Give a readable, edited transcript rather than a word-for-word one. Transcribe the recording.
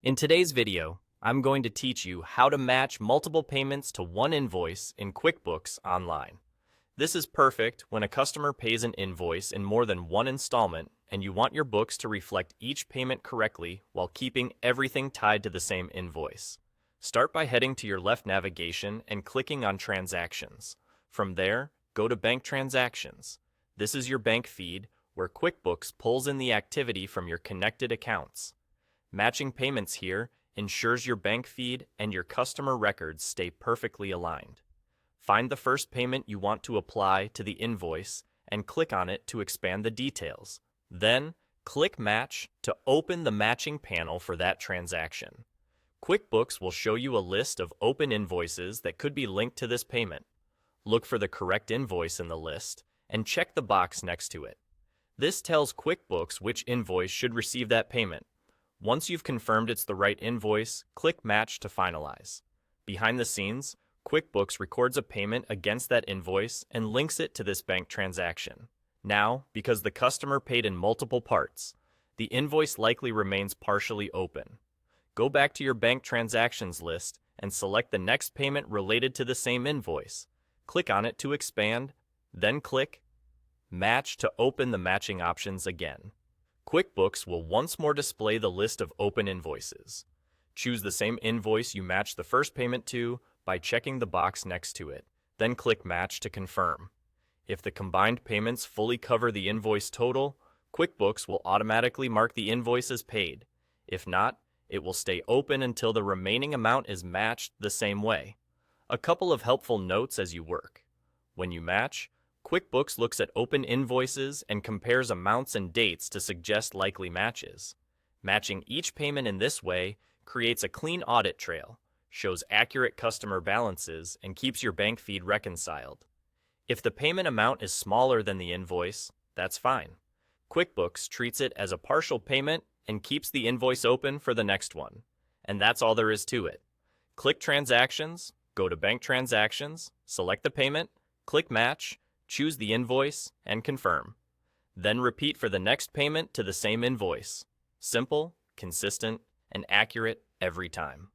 In today's video, I'm going to teach you how to match multiple payments to one invoice in QuickBooks Online. This is perfect when a customer pays an invoice in more than one installment and you want your books to reflect each payment correctly while keeping everything tied to the same invoice. Start by heading to your left navigation and clicking on Transactions. From there, go to Bank Transactions. This is your bank feed where QuickBooks pulls in the activity from your connected accounts. Matching payments here ensures your bank feed and your customer records stay perfectly aligned. Find the first payment you want to apply to the invoice and click on it to expand the details. Then, click Match to open the matching panel for that transaction. QuickBooks will show you a list of open invoices that could be linked to this payment. Look for the correct invoice in the list and check the box next to it. This tells QuickBooks which invoice should receive that payment. Once you've confirmed it's the right invoice, click Match to finalize. Behind the scenes, QuickBooks records a payment against that invoice and links it to this bank transaction. Now, because the customer paid in multiple parts, the invoice likely remains partially open. Go back to your bank transactions list and select the next payment related to the same invoice. Click on it to expand, then click Match to open the matching options again. QuickBooks will once more display the list of open invoices. Choose the same invoice you matched the first payment to by checking the box next to it, then click Match to confirm. If the combined payments fully cover the invoice total, QuickBooks will automatically mark the invoice as paid. If not, it will stay open until the remaining amount is matched the same way. A couple of helpful notes as you work. When you match, QuickBooks looks at open invoices and compares amounts and dates to suggest likely matches. Matching each payment in this way creates a clean audit trail, shows accurate customer balances, and keeps your bank feed reconciled. If the payment amount is smaller than the invoice, that's fine. QuickBooks treats it as a partial payment and keeps the invoice open for the next one. And that's all there is to it. Click Transactions, go to Bank Transactions, select the payment, click Match, choose the invoice, and confirm. Then repeat for the next payment to the same invoice. Simple, consistent, and accurate every time.